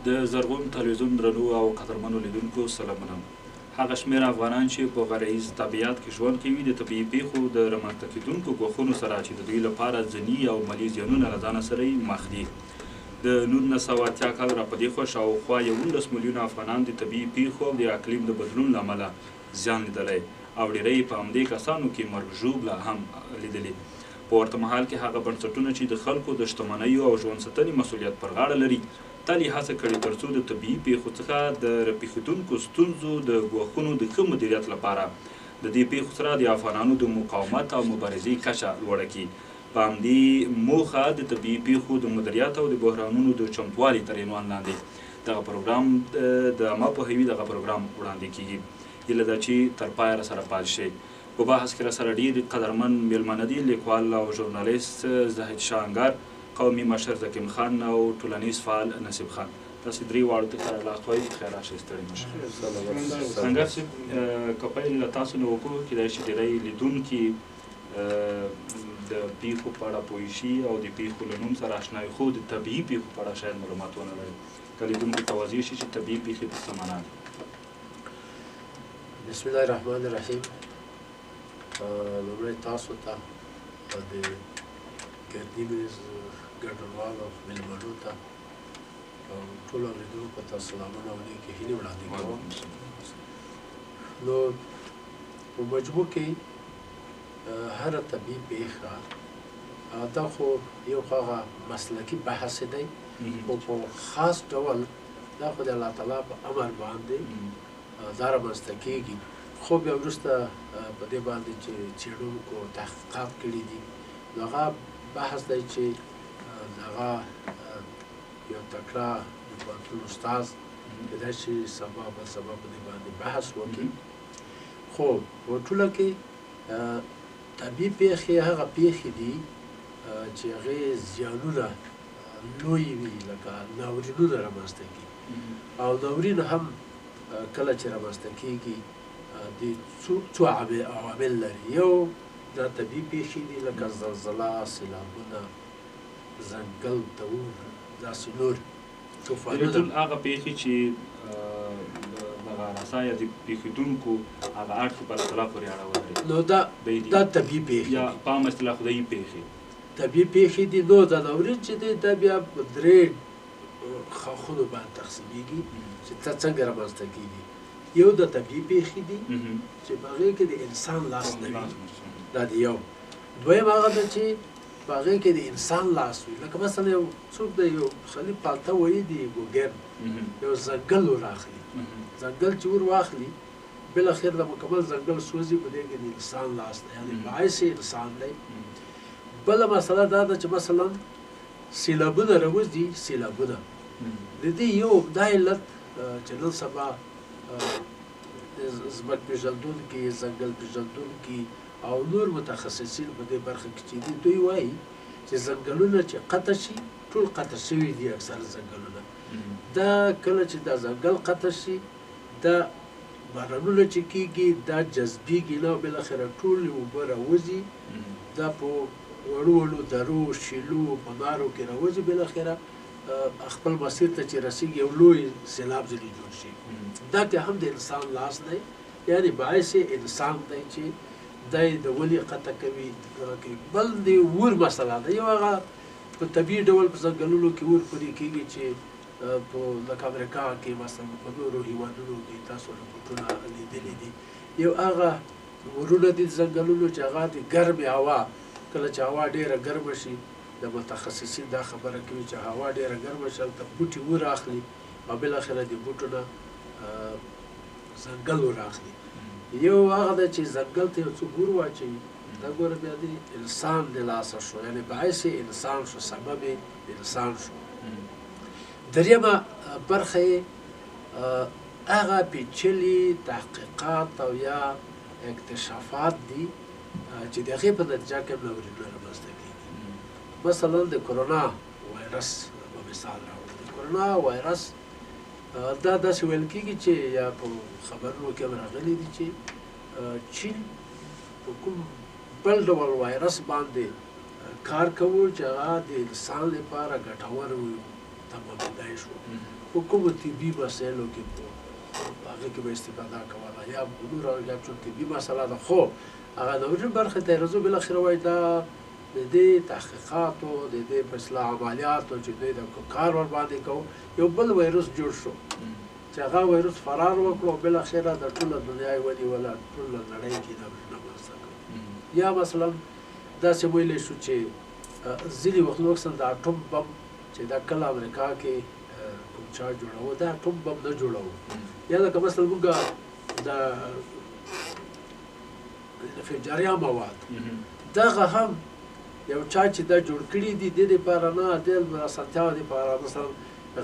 د زرغون تلویزیون درنو او قدرمنو لیدونکو سلامونه. هغه شمېر افغانان چې په غرایز طبیعت کې ژوند کوي د طبیعي پیښو د رامنځته کېدونکو ګواښونو سره چې د دوی لپاره ځیني او مالي زیانونه له ځانه سره مخ دي. د 1980 کال را په دېخوا شاوخوا 11 میلیونه افغانان د طبیعي پیښو او د اقلیم د بدلون له امله زیان لیدلی او ډېری په همدې کسانو کې مرګ ژوبله هم لیدلي. په ورته مهال کې هغه بنسټونه چې د خلکو د شتمنیو او ژوند ساتنې مسؤلیت پر غاړه لري تل یې هڅه کړې تر څو د طبیعي پیښو څخه د راپېښېدونکو ستونزو د ګواښونو د ښه مدیریت لپاره د دې پیښو سره د افغانانو د مقاومت او مبارزې کچه لوړه کړي. په همدې موخه د طبیعي پیښو د مدیریت او د بحرانونو د چمتووالي تر عنوان لاندې دغه پروګرام د عامه پوهاوي دغه پروګرام وړاندې کیږي. هیله ده چې تر پایه راسره پاتې شئ. په بحث کې راسره ډېر قدرمن میلمانه دي، لیکوال او ژورنالیست زاهد شاه انګار، قومي مشر زکیم خان او ټولنیز فعال نصیب خان. تاسې درې واړو ته ښه راغلاست وایي. خیر راشئ، ستړي مه شئ. انګار صاحب، که پیل له تاسو نه وکړو، کیدای شي ډېری لیدونکي د پیښو په اړه پوه شي او د پیښو له نوم سره اشنا وي، خو د طبیعي پیښو په اړه شاید معلومات ونه لري. که لیدونکي ته واضح شي چې طبیعي پیښې څه معنا ده. بسم الله الرحمن الرحیم. لومړی تاسو ته د ګردي میز ګډونوالو میلمنو ته او ټولو لیدونکو ته سلامونه او نیکې هیلې وړاندې کوم. نو په مجموع کې هره طبیعي پیښه دا خو یو هغه مسلکي بحث دی، خو په خاص ډول دا خو د الله تعالی په امر باندې دا رامنځته کېږي. خو بیا وروسته په دې باندې چې څېړونکو تحقیقات کړي دي، نو هغه بحث دی چې هغه یو تکړه د پوهنتون استاد کېدای شي سبا به سبا په دې باندې بحث وکړي. خو په ټوله کې طبیعي پیښې هغه پیښې دي چې هغې زیانونه لوی وي، لکه ناورینونه رامنځته کړي. او ناورین هم کله چې رامنځته کېږي د څو عوامل لري. یو دا طبیعي پیښې دي لکه زلزله، سیلابونه، ځنګل تور، داسې نور طوفانونه. ټول هغه پیښې چې دغه رسا یا د پیښېدونکو هغه اړخ په الله تعالی پورې اړه ولري، نو دا طبیعي پیښې یا په عامه اصطلاح خدایي پیښې. طبیعي پیښې دي. نو دا ناورین چې دی دا بیا په درې خاخونو باندې تقسیمېږي چې څنګه رامنځته کېږي. یو د طبیعي پیښې دي چې په هغې کې د انسان لاس نه وي، دا د یو. دویم هغه ده چې په هغې کې د انسان لاس وي، لکه مثلا یو څوک د یو خالي پالته وایي د ګوګر یو ځنګل ور اخلي، ځنګل چې ور واخلي بالاخره د مکمل ځنګل سوځي، په دې کې د انسان لاس دی، یعنې باعث انسان دی. بله مسله دا ده چې مثلا سیلابونه راوځي، سیلابونه د دې یو دا علت چې نن سبا ځمک پېژندونکي، ځنګل پېژندونکي او نور متخصصین په دې برخه کې چې دي، دوی وایي چې ځنګلونه چې قطع شي، ټول قطع شوي دي اکثر ځنګلونه. دا کله چې دا ځنګل قطع شي، دا بارانونه چې کېږي دا جذبېږي نه، او بالاخره ټولې اوبه راوځي، دا په وړو وړو درو، شیلو، په نارو کې راوځي، بالاخره خپل مسیر ته چې رسېږي یو لوی سیلاب ځینې جوړ شي. دا کې هم د انسان لاس دی، یعنې باعث انسان دی چې دی د ولې قطع کوي. بل د اور مسله ده. یو هغه په طبیعي ډول په ځنګلونو کې اور پرې کېږي چې په لکه امریکا کې مثلا په نورو هېوادونو کې تاسو رپوټونه لیدلي دي. یو هغه اورونه دي ځنګلونو چې هغه د ګرمې هوا، کله چې هوا ډېره ګرمه شي، د متخصصین دا خبره کوي چې هوا ډېره ګرمه شي، هلته بوټي ور اخلي او بالاخره د بوټو نه ځنګل ور اخلي. یو هغه ده چې ځنګل ته یو څوک ور واچوي، دا ګوره بیا د انسان د لاسه شو، یعنې باعث انسان شو، سبب انسان شو. درېیمه برخه یې هغه پیچلي تحقیقات او یا اکتشافات دي چې د هغې په نتیجه کې ناورینونه رامنځته کېږي. مثلا د کرونا وایرس په مثال راوړو. د کرونا وایرس دا داسې ویل کېږي چې یا په خبرونو کې هم راغلي دي چې چین په کوم بل ډول وایرس باندې کار کوو چې هغه د انسان لپاره ګټور تمامېدای شو. په کومو طبي مسایلو کې په هغه کې به استفاده کوله یا نور یا چون طبي مسله ده خو هغه نورې برخې ته رسو بالاخره وایي دا د دې تحقیقاتو د دې په اصلاح عملیاتو چې دوی د کار ورباندې کوو یو بل ویروس جوړ شو چې هغه ویروس فرار وکړو او بالاخره د ټوله دنیا یې ونیوله ټوله نړۍ کې دا رامنځته کړه یا مثلا داسې ویلی شو چې ځینې وختونه اکثر د اټوم بم چې دا کله امریکا کې کوم چا جوړوه دا اټوم بم نه جوړوه یا لکه مثلا موږ د انفجاري مواد دغه هم یو چا چې دا جوړ کړي دي د دې لپاره نه د اسانتیاو لپاره مثلا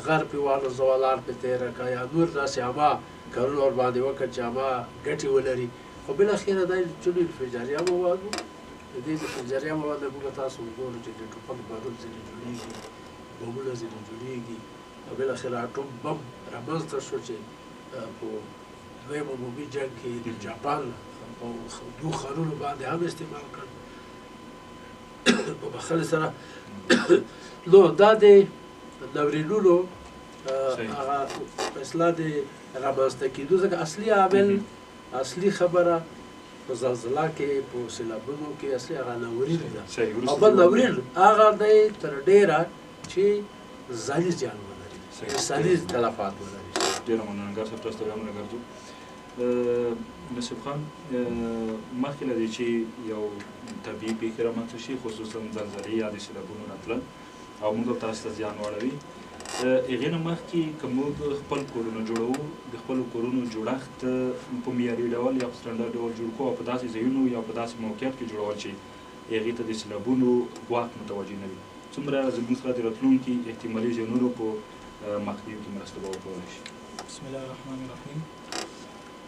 غرب یوالو زوالار په تېره کړه یا نور داسې هما کارونه ورباندې وکړه چې هما ګټې ولري خو بالاخره دا چون انفجاري مواد وو د دې انفجاري مواد موږ تاسو وګورو چې د ټوپک بارود ځینې جوړېږي بمونه ځینې جوړېږي او بالاخره اټوم بم رامنځته شو چې په دویم عمومي جنګ کې د جاپان په دوه ښارونو باندې هم استعمال کړ په بخښنې سره نو دا د ناورینونو هغه په اصطلاح د رامنځته کېدو ځکه اصلي عامل اصلي خبره په زلزله کې په سیلابونو کې اصلي هغه ناورین ده او بل ناورین هغه دی تر ډېره چې ځاني زیان ولري انساني تلفات ولري ډېره مننه ګار صاحب تاسو ته هم نګرځو نصیب خان مخکې له دې چې یو طبیعي پېښې رامنځته شي خصوصا زلزلې یا د سیلابونو راتلل او موږ تاسو ته زیان واړوي هغې نه مخکې که موږ خپل کورونه جوړوو د خپلو کورونو جوړښت په معیاري ډول یا په سټنډرډ ډول جوړ کړو او په داسې ځایونو یا په داسې موقعیت کې جوړول چې هغې ته د سیلابونو ګواښ متوجه نه وي څومره زموږ سره د راتلونکي احتمالي زیانونو په مخنیوي کې مرسته به وکولی شي بسم الله الرحمن الرحیم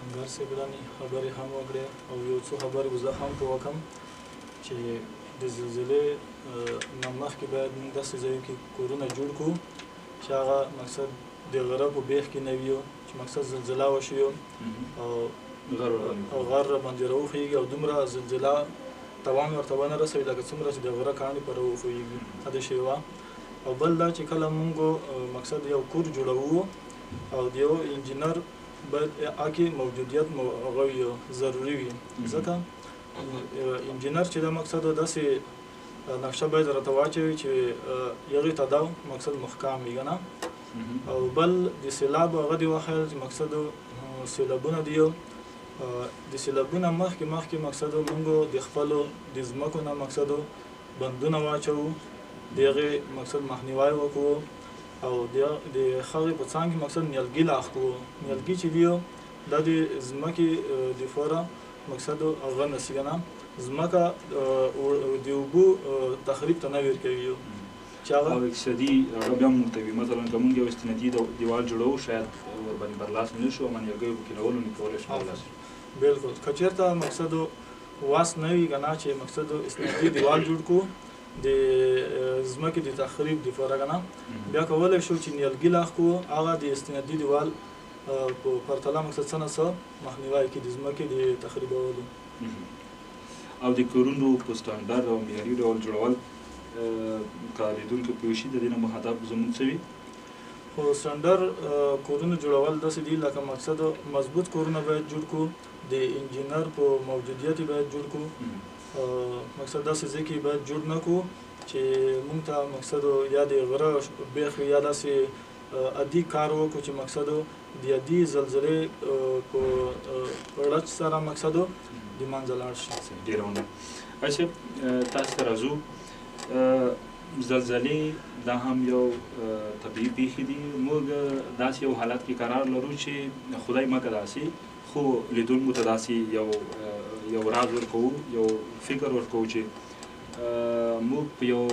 انګار صاحب رانې خبرې هم وکړې او یو څو خبرې به زه هم په وکړم چې د زلزلې نه مخکې باید موږ داسې ځایو کې کورونه جوړ کړو چې هغه مقصد د غره په بیخ کې نه وي چې مقصد زلزله وشي او غر باندې راوخیږي او دومره زلزله توان ورته ونه رسوي لکه څومره چې د غره کاڼي په راوخیږي دا شی وه او بل دا چې کله موږ مقصد یو کور جوړوو او د یو انجینر باید هغې موجودیت ضروري وي ځکه انجینر چې دا مقصد داسې نقشه باید راته واچوي چې هغې ته دا مقصد محکم وي که نه او بل د سیلاب هغه دې وښیل چې مقصد سیلابونه دي د سیلابونه مخکې مقصد موږ د خپلو د ځمکو نه مقصد بندونه واچوو د هغې مقصد مخنیوی وکړو او د هغې په څانګې مقصد نیالګي لاښ کړو نیالګي چې دي دا د ځمکې دپاره مقصد هغه نسي که نه ځمکه د اوبو تخریب ته نه ورکوي چې هغه او اقتصادي هغه بیا موږ ته وي مثلا که موږ یو استنادي دیوال جوړوو شاید ورباندې برلاسه نه شو او نیالګیو په کینولو نه کولی شو برلاسه بلکل که چېرته مقصد واس نه وي که نه چې مقصد استنادي دیوال جوړ کړو د ځمکې د تخریب دپاره که نه بیا کولی شو چې نیالګي لاښ کړو هغه د استنادي دیوال په پرتله مقصد څه نه څه مخنیوی کړي د ځمکې د تخریبولو او د کورونو په سټنډرډ او معیاري ډول جوړول که لیدونکي پوه شي د دې نه مهدف زموږ څه وي خو سټنډرډ کورونه جوړول داسې دي لکه مقصد مضبوط کورونه باید جوړ کړو د انجینر په موجودیت باید جوړ کړو مقصد داسې ځای کې باید جوړ نه کړو چې موږ ته مقصد یا د غره بیخ یا داسې عادي کار وکړو چې مقصد د عادي زلزلې په رچ سره مقصد د منځه لاړ شي ډېره مننه صاحب تاسو ته راځو زلزلې دا هم یو طبیعي پیښې دي موږ داسې یو حالت کې قرار لرو چې خدای مکه داسې خو لیدونکو ته داسې یو راز ورکوو یو فکر ورکوو چې موږ په یو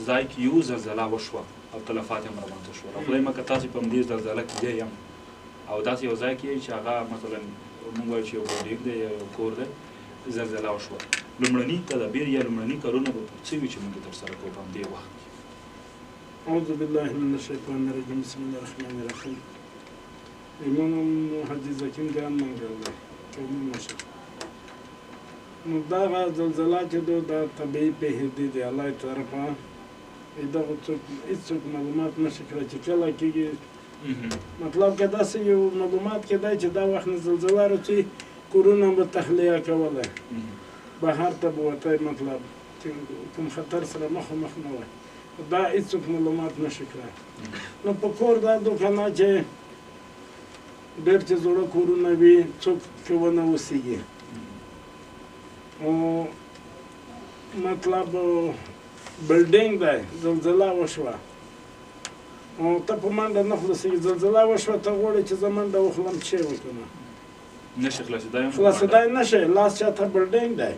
ځای کې یو زلزله وشوه او تلفات هم رامنځته شول او خدای مکه تاسې په همدې زلزله کې دی یم او داسې یو ځای کې چې هغه مثلا موږ وایو چې یو بوډیک دی یا یو کور دی زلزله وشوه لومړني تدابیر یا لومړني کارونه به څه وي چې موږ ترسره کوو په همدې وخت کې اعوذ بالله من الشیطان الرجیم بسم الله الرحمن الرحیم امام محدث حکیم بیان منګل دی کوم نشه نو دغه زلزله چې دا طبیعي پیښې دي د الله طرفه دغه هېڅوک معلومات نشي کړی چې کله کېږي مطلب که داسې یو معلومات کېدای چې دا وخت نه زلزله راځي کورونه به تخلیه کولی بهر ته به وتی مطلب چې کوم خطر سره مخامخ نه وای دا هېڅوک معلومات نشي کړی نو په کور دا دوکانه چې ډېر چې زوړه کورونه وي څوک کې ونه اوسېږي او مطلب بلډینګ دی زلزله وشوه او ته په منډه نه خلاصېږي زلزله وشوه ته غواړې چې زه منډه وخلم څه یې وکړم نشي خلاصېدای خلاصېدای نشي لاس چاته بلډینګ دی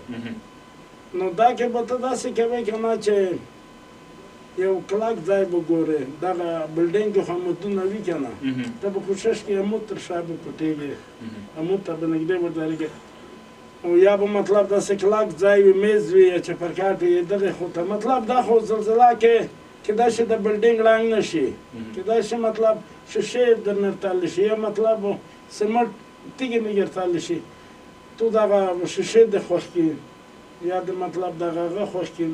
نو دا کې به ته داسې کوې که نه چې یو کلک ځای به ګورې دغه بلډینګ کې خو عمودونه وي که نه ته به کوشش کوې عمود تر شا به پټېږي عمود ته به نږدې ودرېږې او یا به مطلب داسې کلک ځای وي میز وي یا چپرکاټ وي دغې خو ته مطلب دا خو زلزله کې کېدای شي د بلډینګ ړنګ نه شي کېدای شي مطلب شیشې درنه تړلی شي یا مطلب سمټ تیږې مې تړلی شي تو دغه شیشې د خوښ کړي یا د مطلب دغه هغه خوښ کړي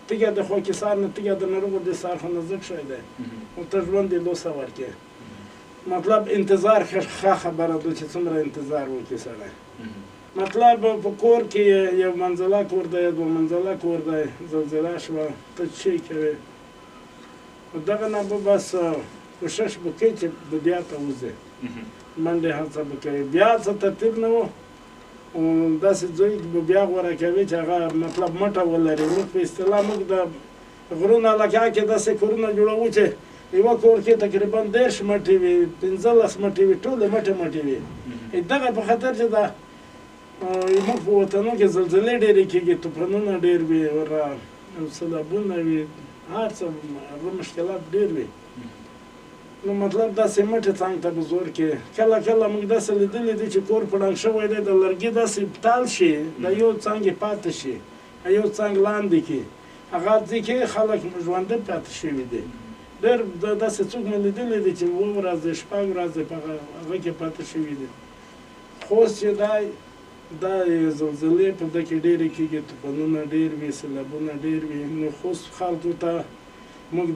تیږه د خوا کې سار نه تیږه د ناروغو د سار خو نزدیک شوی دی او ته ژوند یې لوسه ورکړې مطلب انتظار ښه خبره ده چې څومره انتظار وکړي سړی مطلب په کور کې یو منزله کور دی یا دوه منزله کور دی زلزله شوه ته څه کوې دغه نه به بس کوشش به کوې چې بیا ته وځې منډې هڅه به کوې بیا څه ترتیب نه و او داسې ځای به بیا غوره کوي چې هغه مطلب مټه ولري موږ په اصطلاح موږ د غرونو علاقه کې داسې کورونه جوړوو چې یوه کور کې تقریبا 10 مټې وي 15 مټې وي ټولې مټې وي دغه په خاطر چې دا موږ په وطنو کې زلزلې ډېرې کېږي طوفانونه ډېر وي سیلابونه وي هر څه هغه مشکلات ډېر وي نو مطلب داسې مټې څنګ ته به زور کې کله کله موږ داسې لیدلي دي چې کور پړنګ شوی دی د لرګي داسې تال شي د یو څنګ یې پاتې شي یو څنګ لاندې کې هغه ځای کې خلک ژوندي پاتې شوي دي ډېر داسې څوک مې لیدلي دي چې 2 ورځې 6 ورځې په هغه کې پاتې شوي دي خو چې دا زلزلې په ده کې ډېرې کېږي طوفانونه ډېر وي سیلابونه ډېر وي نو خو خلکو ته موږ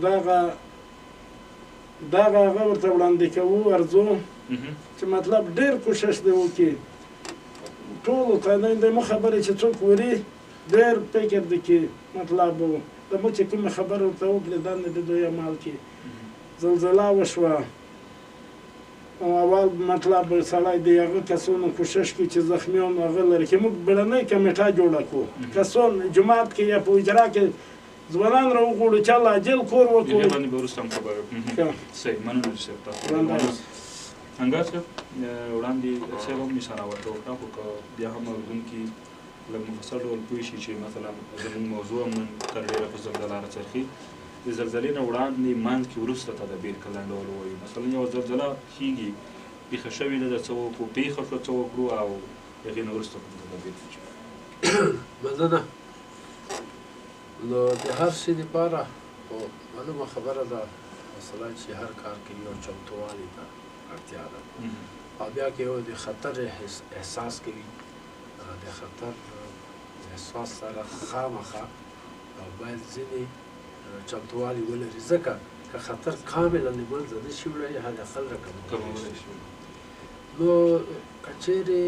دغه هغه ورته وړاندې کوو ارزو چې مطلب ډېر کوشش دی وکړي ټولو ته د مو خبرې چې څوک وري ډېر فکر دی کې مطلب د مو چې کومې خبره ورته وکړي دا نه د دوی عمل کې زلزله وشوه او اول مطلب سړی د هغه کسانو کوشش کوي چې زخمیان هغه لري کې موږ بیړنۍ کمیټه جوړه کړو کسان جماعت کې یا په اجرا کې ځوانان راوغواړو چې الله اجل کور وکړو دې باندې به وروسته هم خبرې وکړو صحیح مننه صاحب تاسو انګار صاحب وړاندې صاحب هم نشانه ورته وکړه خو که بیا هم اورېدونکي لږ مفصل ډول پوه شي چې مثلا زموږ موضوع هم نن تر ډېره په زلزله راڅرخي د زلزلې نه وړاندې منځ کې وروسته تدابیر که لنډ ډول ووایو مثلا یوه زلزله کېږي پېښه شوې ده څه وکړو پېښه شوه څه وکړو او هغې نه وروسته کوم تدابیر مننه نو د هر شي دپاره خو معلومه خبره ده مثلا چې هر کار کې یو چمتووالي ته اړتیا ده او بیا کې یو د خطر احساس کوي د خطر احساس سره خامخا باید ځینې چمتووالی ولري ځکه که خطر کاملا له منځه نه شي وړی حداقل راکمولی شي نو که چیرې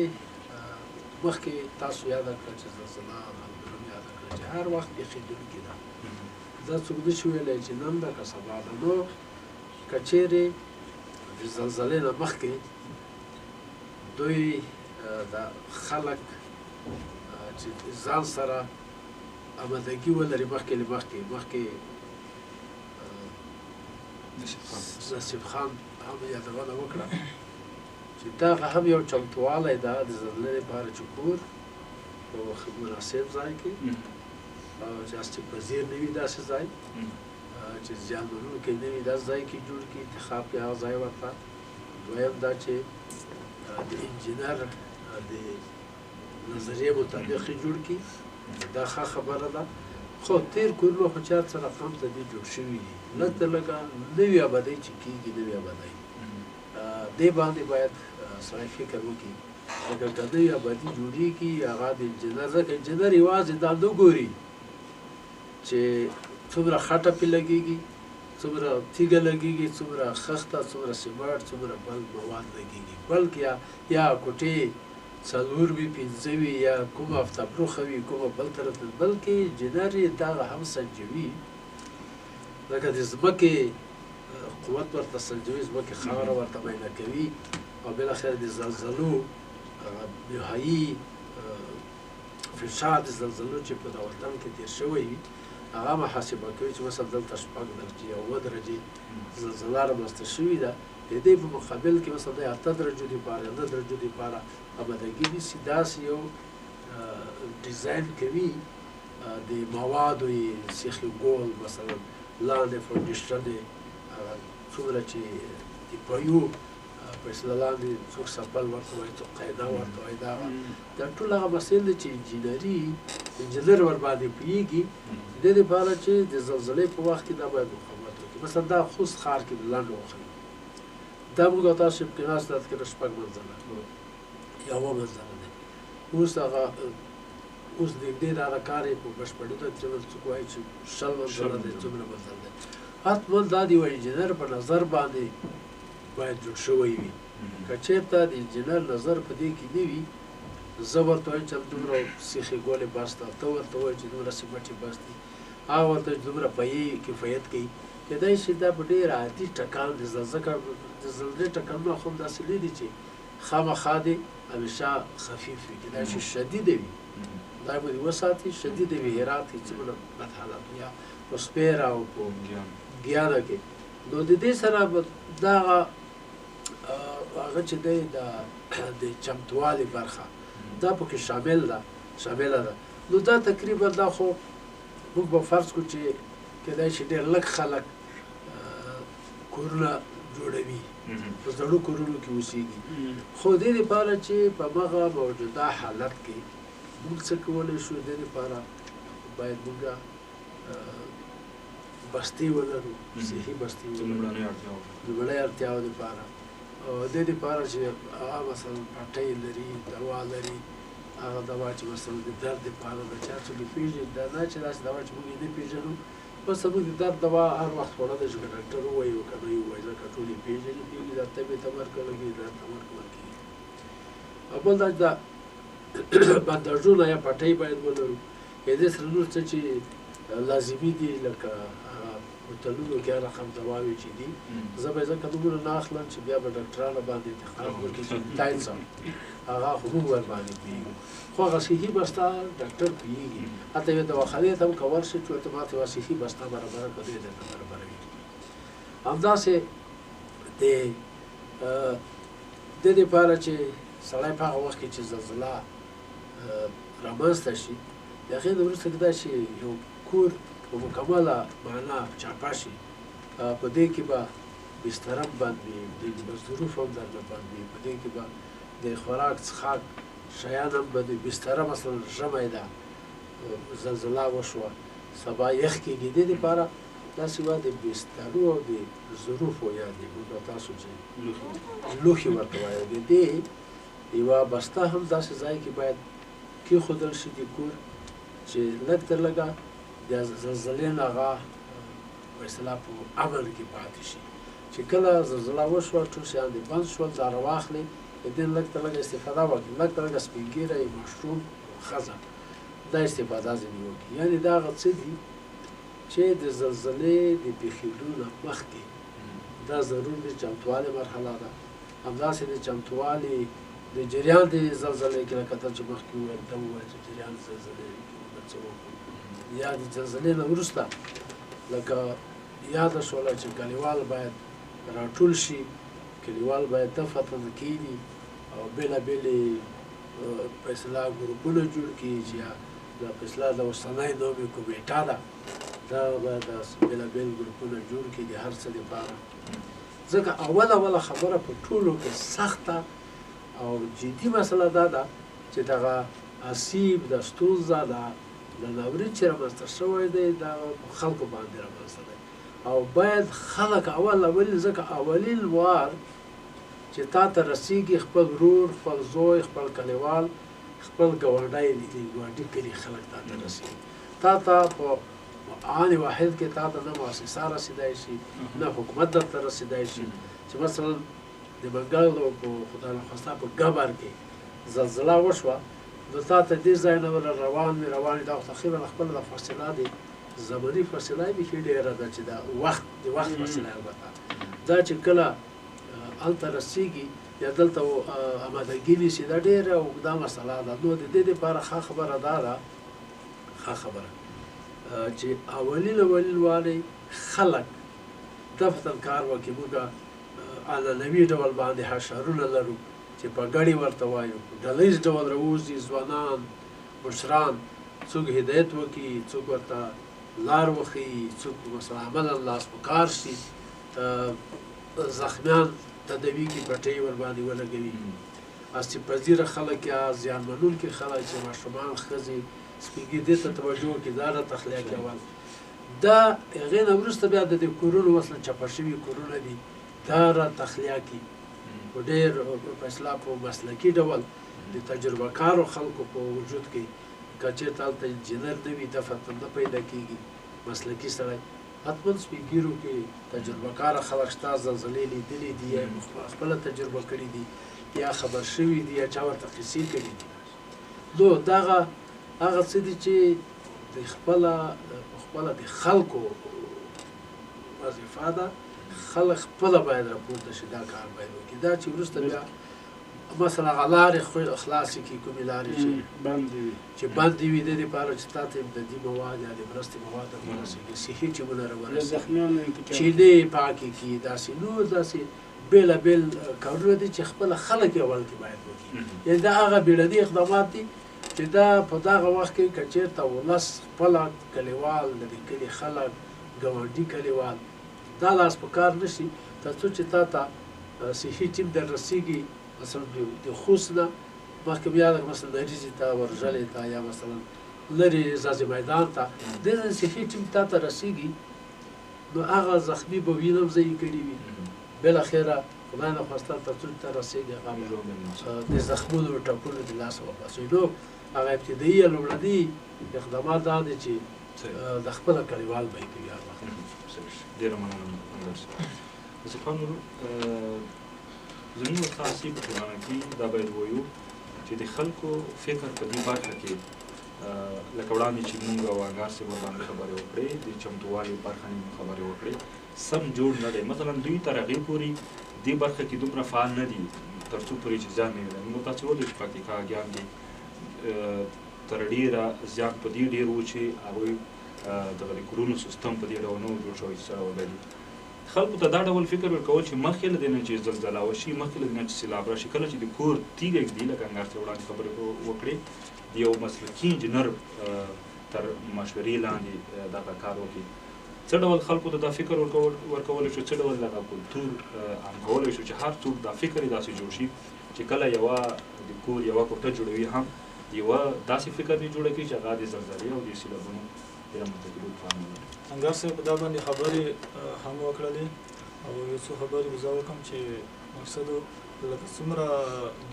مخکې تاسو یاده کړه چې زلزله چې هر وخت پېښېدونکې ده دا څوک نه شي ویلی چې نن ده که سبا ده نو که چیرې د زلزلې نه مخکې دوی د خلک چې ځان سره آمادګي ولري مخکې له مخکې نصیب خان هم یادونه وکړه چې دغه هم یو چمتووالی ده د زلزلې لپاره چې کور په مناسب ځای کې چې آسیب پذیر نه وي داسې ځای چې زیان منونکی نه وي داسې ځای کې جوړ کړي انتخاب کړي هغه ځای ورته دویم دا چې د انجینر د نظریې مطابق یې جوړ کړي دا ښه خبره ده خو تېر کورونه خو چا سره کم د دې جوړ شوي دي لږ تر لږه نوې ابادۍ چې کېږي نوې ابادۍ دې باندې باید سړی فکر وکړي اگر که نوې ابادي جوړېږي هغه د انجینر ځکه انجینر یوازې دا نه ګوري چې څومره خټه پې لګېږي څومره تیږه لګېږي، څومره خښته، څومره سیمنټ، څومره بل مواد لګېږي. بلکې یا کوټې 4 وي 5 وي یا کومه افتابروخه وي کومه بل طرف ته، بلکې انجینر یې دغه هم سنجوي، لکه د ځمکې قوت ورته سنجوي، ځمکې خاوره ورته معاینه کوي او بالاخره د زلزلو نهایي فشار د زلزلو چې په دا وطن کې تېر شوی وي هغه محاسبه کوي چې مثلا دلته 6 درجې یا 7 درجې زلزله رامنځته شوې ده، د دې په مقابل کې مثلا د 8 درجو دپاره 9 درجو دپاره آمادګي نیسي. داسې یو ډیزاین کوي د موادو یې سیخي ګول مثلا لاندې فاونډیشن یې څومره چې د پایو په اصطلاح لاندې څوک سپل ورته وایي، څوک قاعده ورته وایي، دا ټول هغه مسایل دي چې انجینر ورباندې پوهېږي د دې دپاره چې د زلزلې په وخت کې دا باید مقاومت وکړي. مثلا دا خوست ښار کې د لنډو وخت دا موږ او تاسو په ناست ده کې 6 منزله یا 7 منزله دی. اوس هغه اوس نږدې دغه کار یې په بشپړېدو چې څوک وایي چې 60 منزله دی، څومره منزل دی. حتما دا د یو انجینر په نظر باندې باید جوړ شوی وي. که چېرته د انجینر نظر په دې کې نه وي، زه ورته وایم چې دومره سیخې ګولې بس ده، ته ورته وایي چې دومره سیمنټ یې بس دي، هغه ورته چې دومره پیې کفایت کوي. کیدای شي دا په ډېر عادي ټکان د زلزلې ټکانونه خو هم داسې نه دي چې خامخا دې همیشه خفیف وي، کیدای شي شدیده وي، دا به دې وساتي شدیده وي، هرات کې څومره بد حالت یا په سپیره او په ګیانه کې. نو د دې سره به دغه هغه چې دی د چمتووالي برخه دا پکې شامله ده. نو دا تقریبا دا خو موږ به فرض کړو چې کیدای شي ډېر لږ خلک کورونه جوړوي، په زړو کورونو کې اوسېږي، خو دې دپاره چې په هغه موجوده حالت کې موږ څه کولی شو، دې دپاره باید موږ بستې ولرو، صحي بستې ولرو لومړۍ اړتیاو دپاره، او دې دپاره چې هغه مثلا پټۍ لري، دوا لري، هغه دوا چې مثلا د درد دپاره ده، چا څوک یې پېژني، دا نه چې داسې دوا چې موږ یې نه پېژنو، بس موږ د درد دوا هر وخت خوړلی شو، که ډاکټر ووایي او که نه یې ووایي، ځکه ټول یې پېژني، پوهېږي دا طبیعي تمرکز لګېږي، دا تمرکز کېږي. او بل دا چې دا بنداژونه یا پټۍ باید ولرو. دې سره نور څه چې لازمي دي لکه هوټلونو کې هر رقم دواوې چې دي، زه به یې ځکه نومونه نه اخلم چې بیا به ډاکټرانو باندې انتخاب وکړي چې تاین سم هغه خو موږ ورباندې پوهېږو، خو هغه صحي بسته ډاکټر پوهېږي. حتی یوې دواخانې ته هم که ورشي چې ورته ماته یوه صحي بسته برابره کړه، دوی درته برابروي. همداسې د دې دپاره چې سړی په هغه وخت کې چې زلزله رامنځته شي، د هغې نه وروسته کېدای شي یو کور په مکمله معنا چاپه شي، په دې کې به بستره هم بند وي، د ظروف هم درنه بند وي، په دې کې به د خوراک څښاک شیان هم بند وي. بستره مثلا ژمی ده، زلزله وشوه، سبا یخ کېږي، دې دپاره داسې وه د بسترو او د ظروفو یا د موږ تاسو چې لوښي ورته وایو، د دې یوه بسته هم داسې ځای کې باید کېښودل شي د کور چې لږ تر لږه د زلزلې نه هغه په اصطلاح په امن کې پاتې شي، چې کله زلزله وشوه ټول شیان دې بند شول، ځاره واخلې، د دې لږ تر لږه استفاده وکړي، لږ تر لږه سپین ږیری، مشروم، ښځه دا استفاده ځینې وکړي. یعنې دا هغه څه دي چې د زلزلې د پېښېدو نه مخکې دا ضرور د چمتووالي مرحله ده. همداسې د چمتووالي د جریان د زلزلې کې لکه ته چې مخکې وویل، ته وویل چې جریان زلزلې کې موږ څه وکړو، یا د زلزلې نه وروسته لکه یاده شوله چې کلیوال باید راټول شي، کلیوال باید دفتن کېني او بېلابېلې په اصطلاح ګروپونه جوړ کړي چې په اصطلاح د اوسنۍ نوم یې کمیټه ده، دا باید بېلابېل ګروپونه جوړ کړي د هر څه دپاره. ځکه اوله خبره په ټولو کې سخته او جدي مسله دا ده چې دغه اسیب د ستونزه د ناورین چې رامنځته شوی دی دا په خلکو باندې رامنځته دی، او باید خلک اولین ځکه اولین وار چې تا ته رسیږي خپل ورور، خپل زوی، خپل کلیوال، خپل ګاونډی کلي خلک تا ته رسیږي، تا ته په آن واحد کې تا ته نه مؤسسه رسیدای شي نه حکومت درته رسیدای شي چې مثلا د بنګال په خدای نخواسته په ګبر کې زلزله وشوه نو تا ته دې ځای نه روان وي دا تقریبا خپله د فاصله دی زماني فاصله یې بیخي ډېره ده چې د وخت فاصله البته دا چې کله هلته رسېږي یا دلته امادګي نیسي دا ډېره اوږده مسله ده نو د دې دپاره ښه خبره دا ده چې اولین والی خلک دفتر کار وکړي موږ عنعنوي ډول باندې حشرونه لرو چې په ګړې ورته وایو ډلیز ډول راوځي ځوانان مشران څوک هدایت وکړي څوک ورته لار وښیي څوک مثلا عملا لاس په کار شي زخمیان تداوي کې پټۍ ورباندې ولګوي هستې پذیره خلک یا زیان منونکي خلک چې ماشومان ښځې سپینګي دې ته توجه وکړي دا راته اخلاقي اول دا هغې نه وروسته بیا د دې کورونو مثلا چپه شوي کورونه دي دا راته اخلاقي په ډېر په اصلاح په مسلکي ډول د تجربه کارو خلکو په وجود کې که چېرته هلته انجینر نه وي دفعه نه پیدا کېږي مسلکي سړی حتما سپین ږیرو کې تجربه کاره خلک شته زلزلې لیدلې دي یا خپله تجربه کړي دي یا خبر شوي دي یا چا ورته قصې کړي دي نو دغه هغه څه دي چې د خپله د خلکو وظیفه ده خلک خپله باید راپورته شي دا کار باید وکړي دا چې وروسته بیا مثلا هغه لارې خلاصې کړي کومې لارې چې بندې وي د دې لپاره چې تا ته امدادي مواد یا د مرستې مواد ورسېږي صحي چمونه راورسېږي چینې پاکې کړي داسې نور داسې بېلابېل کارونه دي چې خپله خلک یې اول کې باید وکړي یعنې دا هغه بیړني اقدامات دي چې دا په دغه وخت کې که چېرته ولس خپله کلیوال د دې کلي خلک ګاونډي کلیوال دا لاس په کار نه شي تر څو چې تا ته صحي ټیم در رسېږي مثلا د خوست نه مخکې بیا مثلا نریزې ته ورژلې ته یا مثلا لرې ځاځي میدان ته دې صحي ټیم تا ته رسېږي نو هغه زخمي به وینم زه یې کړي وي بالاخره خدای نخواسته تر څو ته رسېږي هغه د زخمونو ټپونو د لاسه وباسوي نو هغه ابتدایي یا لومړني اقدامات دا دی چې د خپله کلیوال به یې کوي هر وخت ډېره مننه صفان زموږ تاسې په ټولنه کې دا باید ووایو چې د خلکو فکر په دې برخه کې لکه وړاندې چې موږ او انګار صاحب ورباندې خبرې وکړې د چمتووالي برخه نه خبرې وکړې سم جوړ نه دی مثلا دوی تر هغې پورې دې برخه کې دومره فعال نه دي تر څو پورې چې زیان نه وي نو تاسې ولې چې پکتیکاګیان دي تر ډېره زیات په دې ډېر و چې هغوی دغه د کورونو سیستم په دې ډول نه و جوړ شوی چې سره وګړي خلکو ته دا ډول فکر ورکول چې مخکې له دې نه چې زلزله وشي مخکې له دې نه چې سیلاب راشي کله چې د کور تیږه ږدي لکه انګار صاحب وړاندې خبرې وکړې د یو مسلکي انجینر تر مشورې لاندې دغه کار وکړي څه ډول خلکو ته دا فکر ورکولی شو څه ډول دغه کلتور عام کولی شو چې هر څوک دا فکر یې داسې جوړ شي چې کله یوه د کور یوه کوټه جوړوي هم یوه داسې فکر یې جوړه کړي چې هغه د زلزلې او د سیلابونو د رامنځته کېدو توان ولري انګار صاحب په دا باندې خبرې هم وکړلې او یو څو خبرې به زه وکړم چې مقصد لکه څومره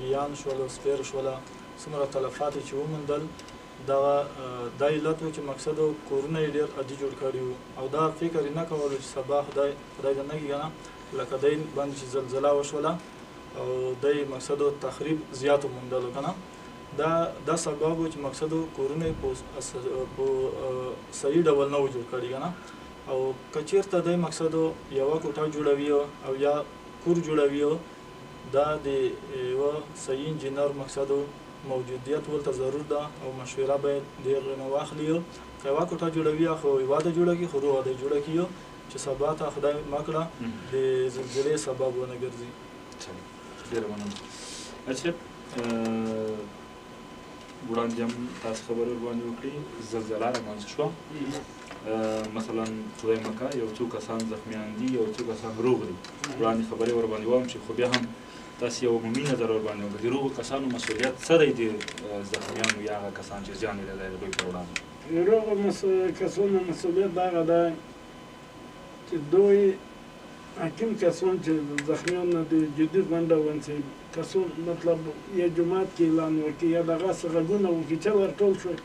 ګیان شوله سپیر شوله څومره تلفات چې وموندل دغه دا علت و چې مقصد کورونه یې ډېر عادي جوړ کړي وو او دا فکر یې نه کولو چې سبا خدای دې نه کړي که نه لکه دی باندې چې زلزله وشوله او دی مقصد تخریب زیات وموندلو که نه دا سبب و چې مقصد کورونه یې په صحیح ډول نه و جوړ کړي که نه او که چېرته دی مقصد یوه کوټه جوړوي او یا کور جوړوي دا د یوه صحیح انجینر مقصد موجودیت ولته ضرور ده او مشوره باید ډېر نه واخلي که یوه کوټه جوړوي خو یوه ده جوړه کړي خو روغه ده جوړه کړي چې سبا ته خدای مه کړه د زلزلې سبب ونه ګرځي ډېره مننه اچھا وړاندې هم تاسو خبرې ورباندې وکړې زلزله رامنځته شوه مثلا خدای مکه یو څو کسان زخمیان دي یو څو کسان روغ دي وړاندې خبرې ورباندې وایم چې خو بیا هم تاسو یو عمومي نظر ورباندې وکړئ د روغو کسانو مسؤلیت څه دی د زخمیانو یا هغه کسان چې زیان یې لیدلی د دوی پر وړاندې د روغو کسانو مسؤلیت د هغه دی چې دوی حکیم کسان چې زخمیان نه د جدي غونډه ونڅي کسان مطلب یا جماعت کې اعلان وکړي یا دغه څه غږونه وکړي چې ورټول شوی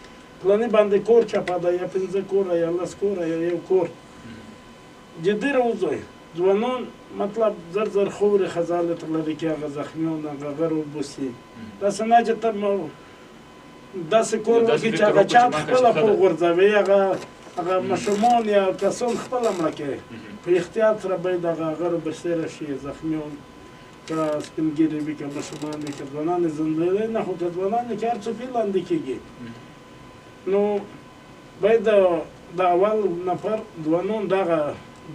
فلاني باندې کور چپه ده یا 5 کوره یا 10 کوره یا یو کور جدي راوځئ ځوانان مطلب زر زر خورې خزانه لري کې هغه زخمیان هغه غر وبوسي داسې نه چې ته داسې کور وکړي چې هغه چات خپله وغورځوي هغه ماشومان یا کسان خپله مړه کوي په احتیاط سره باید هغه غر برسېره شي زخمیان که سپین ږیري وي که ماشومان وي که ځوانان یې زندګۍ نه خو که ځوانان یې که هر څوک یې لاندې کېږي نو باید د اول نفر ځوانان دغه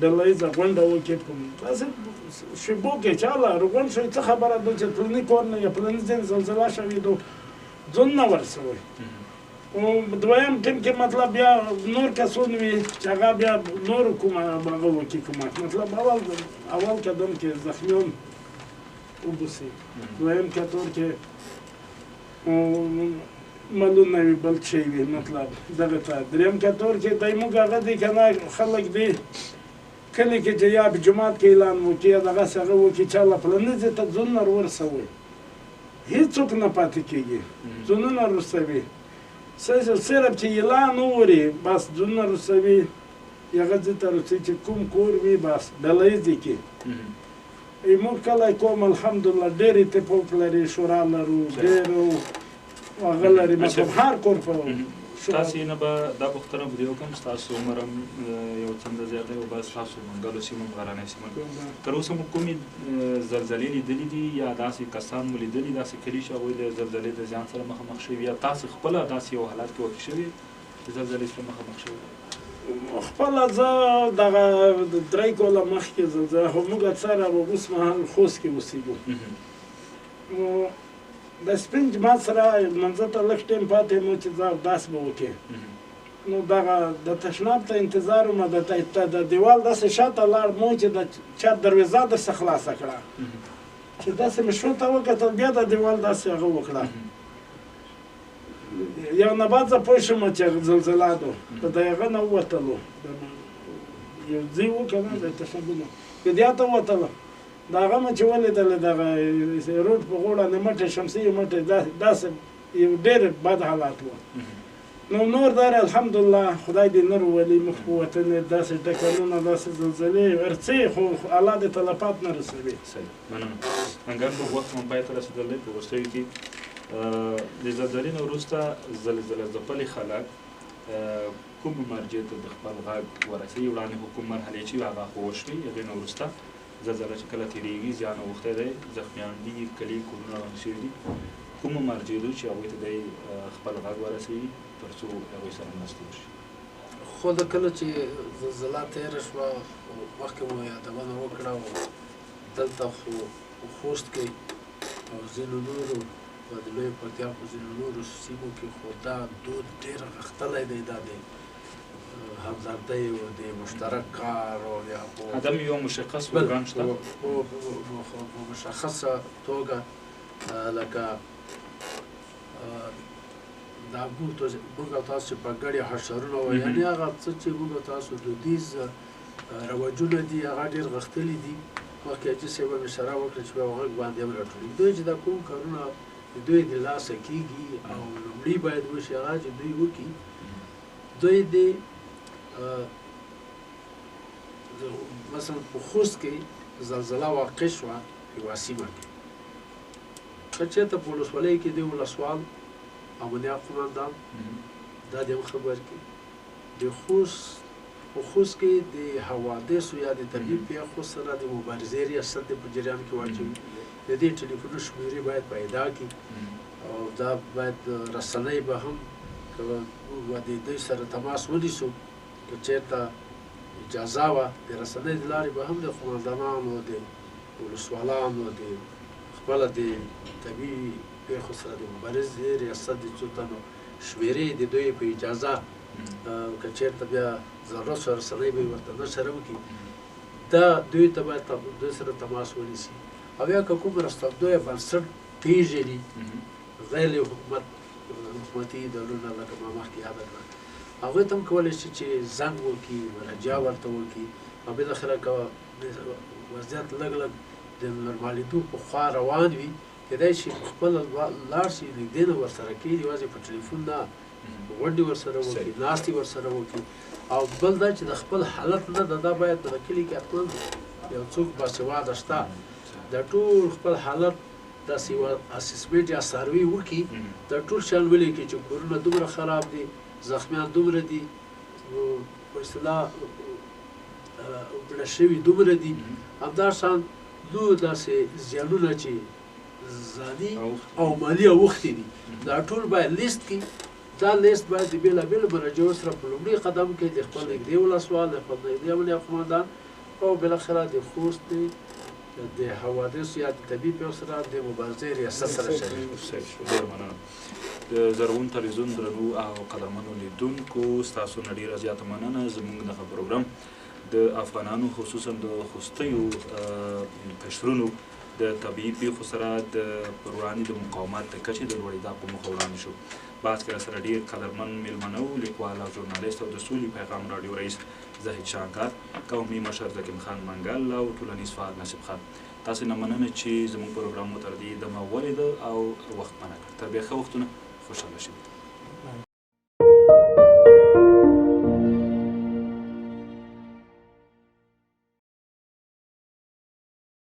ډله ییزه غونډه وکړي په داسې شېبو کې چې هله روغون شوي څه خبره ده چې فلاني کور نه یا فلاني ځای زلزله شوې ده ځون نه ورسوئ دویم ټیم کې مطلب بیا نور کسان وي چې هغه بیا نور کوم هغه وکړي کومک مطلب اول قدم کې زخمیان وبوسي دویم کتور کې مالونه وي بل شی وي مطلب دغه ته دریم کتور کې دای موږ هغه دی که نه خلک دی کلي کې چې یا په جومات کې اعلان وکړي یا دغسې هغه وکړي چې الله فلاني ځای ته ځانونه ورسوئ هېڅوک نه پاتې کېږي ځانونه رسوي صرف چې اعلان ووري بس ځانونه رسوي هغه ځای ته رسوي چې کوم کور وي بس ډله ییزې کې موږ کلی کوم الحمدلله ډېر اتفاق لري شورا لرو ډېر هغه لري مطلب هر کور په تاسې نه به دا پوښتنه به دې وکړم ستاسو عمر هم یو څنډه زیات دی او بس ستاسو منګلو سیمه هم غرنۍ سیمه تر اوسه مو کومې زلزلې لیدلې دي یا داسې کسان مو لیدلي داسې کلي چې هغوی د زلزلې د زیان سره مخامخ شوي یا تاسې خپله داسې یو حالت کې واقع شوي چې زلزلې سره مخامخ شوي خپله زه دغه 3 کاله مخکې زلزله خو موږ اکثره به اوس مهال خوست کې اوسېږو د سپین جماعت سره منځه ته لږ ټایم پاتې مو چې زه اوداس به وکړې نو دغه د تشناب ته انتظار وم د دیوال داسې شاته لاړ مو چې د چا دروازه درڅه خلاصه کړه چې داسې مې شو ته وکتل بیا د دیوال داسې هغه وکړه یو نه بعد زه پوه شوم چې زلزله ده د هغه نه ووتلو یو ځای و که نه د تشنابونه بیا ته ووتله د هغه مې چې ولیدل دغه روډ په غوړه نه مټې شمسي مټې داسې یو ډېر بد حالات و نو نور دار الحمدلله خدای دې نور ولي مخ په وطن داسې ټکرونه داسې زلزلې ارڅې خو الله دې تلفات نه رسوي صحیح مننه انګر په وخت هم پای ته رسېدلی په وروستیو کې د زلزلې نه وروسته زلزله ځپلي خلک کومې مرجع ته د خپل غږ ورسوي وړاندې خو کوم مرحلې چې هغه خو وشوي هغې نه وروسته زلزله چې کله تېرېږي زیان اوښتی دی زخمیان دي کلي کورونه ړنګ شوي دي کومه مرجع ده چې هغوی ته دی خپل غږ ورسوي تر څو هغوی سره مرستې وشي خو د کله چې زلزله تېره شوه مخکې مو یادونه وکړه او دلته خو خوست کې او ځینو نورو د لویې پکتیا په ځینو نورو سیمو کې خو دا دود ډېر غښتلی دی دا دی همدردۍ و د مشترک کار او یا عدم یو مشخص پروګرام شته په مشخصه توګه لکه دا موږ او تاسو چې په ګډې حشرونه وایي یعنې هغه څه چې موږ او تاسو دودیز رواجونه دي هغه ډېر غښتلي دي مخکې حاجي صاحب هم اشاره وکړه چې په غږ باندې هم راټولېږي دوی چې دا کوم کارونه د دوی د لاسه کېږي او لومړي باید وشي هغه چې دوی وکړي دوی د مثلا په خوست کې زلزله واقع شوه یوه سیمه کې که چېرته په ولسوالۍ کې د ولسوال امنیه قمندان دا دې هم خبر کړي د خوست په خوست کې د حوادثو یا د طبیعي پیښو سره د مبارزې ریاست په جریان کې واچوي د دې ټلیفونو شمېرې باید پیدا کړي او دا باید رسنۍ به هم د دوی سره تماس ونیسو که چېرته اجازه وه د رسنۍ د لارې به هم د قمندانانو د ولسوالانو د خپله د طبیعي پیښو سره د مبارزې ریاست د څو تنو شمېرې د دوی په اجازه که چېرته بیا ضرورت شو رسنۍ به یې ورته نشره وکړي دا دوی ته باید دوی سره تماس ونیسي او یا که کوم مرستندویه بنسټ پېژني غیر حکومتي ډولونه لکه ما مخکې یاده کړه هغوی ته هم کولی شي چې زنګ وکړي مراجعه ورته وکړي او بالاخره که وضعیت لږ لږ د نورمالېدو په خوا روان وي کېدای شي خپله لاړ شي نږدې نه ورسره کېږي یوازې په ټلیفون نه غونډې ورسره وکړي، ناستې ورسره وکړي. او بل دا چې د خپل حالت نه دا باید په کلي کې خپل یو څوک باسواده شته د ټول خپل حالت داسې یوه اسسمنټ یا سروې وکړي، د ټول شیان ولیکي چې کورونه دومره خراب دي، زخمیان دومره دي، په اصطلاح مړه شوي دومره دي، همدا شان نور داسې زیانونه چې ځاني او مالي اوښتې دي، دا ټول باید لیست کړي. دا لیست باید د بېلابېلو مرجعو سره په لومړي قدم کې د خپل نږدې ولسوال، د خپل نږدې امنیه قومندان او بالاخره د خوست د حوادثو یا د طبیعي پیښو سره د مبارزې ریاست سره شریک شو. ډېر مننه. د زرغون تلویزیون درنو او قدرمنو لیدونکو، ستاسو نه ډېره زیاته مننه. زموږ دغه پروګرام د افغانانو خصوصا د خوستیو قشرونو د طبیعي پیښو سره د پر وړاندې د مقاومت د کچې د لوړېدا په موخه وړاندې شو. بعد کې راسره ډېر قدرمن میلمانه وو، لیکوال او ژورنالیست او د سولې پیغام راډیو رئیس زاهد شاهکار، قومي مشر زکیم خان منګل او ټولنیز فعال نصیب خان. تاسو نه مننه چې زموږ پروګرام مو تر دې دمه ولیده او وخت منع کړ. تر بیا ښه وختونه خوشحاله شئ.